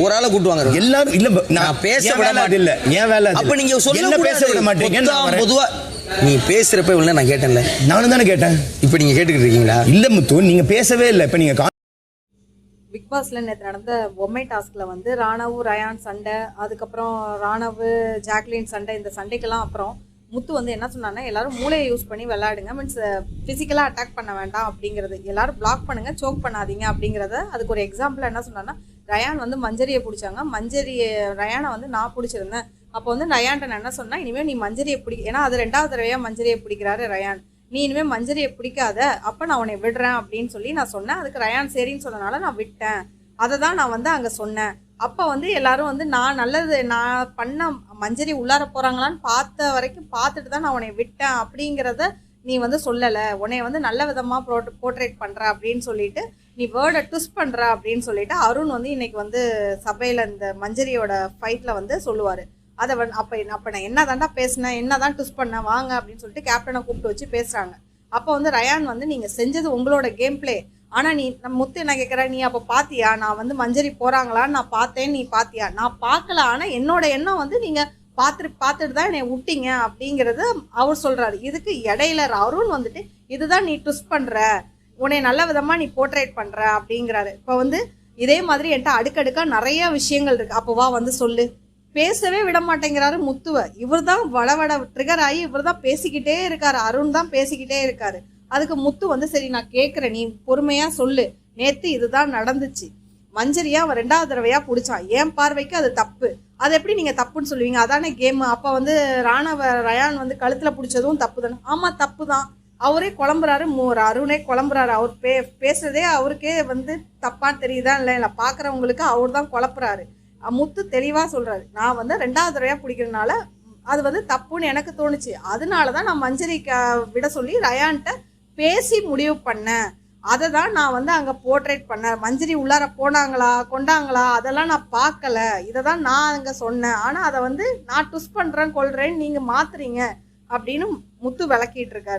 ஒரு ஆளை கூட்டுவாங்க எல்லாரும் இல்ல நான் பேச விட மாட்டேன் இல்ல ஏன் வேலை அப்ப நீங்க சொல்ல பேச விட மாட்டீங்க பொதுவா நீ பேசுறப்ப இவ்வளவு நான் கேட்டேன்ல நானும் தானே கேட்டேன் இப்ப நீங்க கேட்டுக்கிட்டு இருக்கீங்களா இல்ல முத்து நீங்க பேசவே இல்லை இப்ப நீங்க பிக் பாஸ்ல நேற்று நடந்த பொம்மை டாஸ்க்ல வந்து ராணவ் ரயான் சண்டை, அதுக்கப்புறம் ராணவ் ஜாக்லின் சண்டை, இந்த சண்டைக்கெல்லாம் அப்புறம் முத்து வந்து என்ன சொன்னான்னா எல்லாரும் மூளையை யூஸ் பண்ணி விளையாடுங்க, மீன்ஸ் ஃபிசிக்கலாக அட்டாக் பண்ண வேண்டாம் அப்படிங்கிறது, எல்லாரும் பிளாக் பண்ணுங்க, சோக் பண்ணாதீங்க அப்படிங்கிறத அதுக்கு ஒரு எக்ஸாம்பிள் என்ன சொன்னான்னா ரயான் வந்து மஞ்சரியை பிடிச்சாங்க, ரயானை வந்து நான் பிடிச்சிருந்தேன். அப்போ வந்து ரயான்ட்ட நான் என்ன சொன்னா இனிமேல் நீ மஞ்சரியை ஏன்னா அது 2வது தடவையா மஞ்சரியை பிடிக்கிறாரு ரயான், நீ இனிமேல் மஞ்சரியை பிடிக்காத, அப்போ நான் உன்னை விடுறேன் அப்படின்னு சொல்லி நான் சொன்னேன். அதுக்கு ரயான் சரின்னு சொன்னனால நான் விட்டேன். அதை தான் நான் வந்து அங்கே சொன்னேன். அப்போ வந்து எல்லாரும் வந்து நான் நல்லது நான் பண்ண மஞ்சரி உள்ளார போகிறாங்களான்னு பார்த்த வரைக்கும் பார்த்துட்டு தான் நான் உன்னை விட்டேன் அப்படிங்கிறத நீ வந்து சொல்லலை, உன்னை வந்து நல்ல விதமாக போர்ட்ரேட் பண்ணுற அப்படின்னு சொல்லிட்டு நீ வேர்டை ட்விஸ்ட் பண்ணுற அப்படின்னு சொல்லிட்டு அருண் வந்து இன்னைக்கு வந்து சபையில் இந்த மஞ்சரியோட ஃபைட்டில் வந்து சொல்லுவார். அதை அப்போ நான் என்ன தாண்டா பேசினேன், என்ன தான் ட்விஸ்ட் பண்ணேன் வாங்க அப்படின்னு சொல்லிட்டு கேப்டனை கூப்பிட்டு வச்சு பேசுகிறாங்க. அப்போ வந்து ரயான் வந்து நீங்கள் செஞ்சது உங்களோட கேம் பிளே, ஆனால் நீ நம்ம முத்து என்ன கேட்குற, நீ அப்போ பார்த்தியா நான் வந்து மஞ்சரி போகிறாங்களான்னு நான் பார்த்தேன், நீ பார்த்தியா, நான் பார்க்கல, ஆனால் என்னோட எண்ணம் வந்து நீங்கள் பார்த்துட்டு தான் என்னை விட்டீங்க அப்படிங்கிறது அவர் சொல்கிறாரு. இதுக்கு இடையில அருண் வந்துட்டு இதுதான் நீ ட்விஸ்ட் பண்ணுற, உன்னை நல்ல விதமாக நீ போர்ட்ரேட் பண்ணுற அப்படிங்கிறாரு. இப்போ வந்து இதே மாதிரி என்கிட்ட அடுக்கடுக்காக நிறைய விஷயங்கள் இருக்குது, அப்போ வா வந்து சொல்லு, பேசவே விட மாட்டேங்கிறாரு முத்துவ. இவர் தான் வடவட ட்ரிகர் ஆகி இவர் தான் பேசிக்கிட்டே இருக்காரு, அருண் தான் பேசிக்கிட்டே இருக்காரு. அதுக்கு முத்து வந்து சரி நான் கேட்குறேன், நீ பொறுமையாக சொல்லு, நேற்று இதுதான் நடந்துச்சு, மஞ்சரியா அவன் 2வது தடவையாக பிடிச்சான், என் பார்வைக்கு அது தப்பு, அதை எப்படி நீங்கள் தப்புன்னு சொல்லுவீங்க, அதானே கேமு, அப்போ வந்து ரயான் வந்து கழுத்தில் பிடிச்சதும் தப்பு தானே, ஆமாம் தப்பு தான், அவரே குழம்புறாரு, அருணே குழம்புறாரு, அவர் பேசுறதே அவருக்கே வந்து தப்பான்னு தெரியுதா இல்லை பார்க்குறவங்களுக்கு அவர் தான் குழப்புறாரு. முத்து தெளிவாக சொல்கிறாரு, நான் வந்து 2வது தடவையாக பிடிக்கிறதுனால அது வந்து தப்புன்னு எனக்கு தோணுச்சு, அதனால தான் நான் மஞ்சரி விட சொல்லி ரயான்கிட்ட பேசி முடிவு பண்ணேன், அதை தான் நான் வந்து அங்கே போர்ட்ரேட் பண்ணேன், மஞ்சரி உள்ளார போனாங்களா கொண்டாங்களா அதெல்லாம் நான் பார்க்கல, இதை தான் நான் அங்கே சொன்னேன், ஆனால் அதை வந்து நான் ட்விஸ்ட் பண்ணுறேன் கொள்றேன்னு நீங்கள் மாத்துறீங்க அப்படின்னு முத்து விளக்கிட்டு இருக்காரு.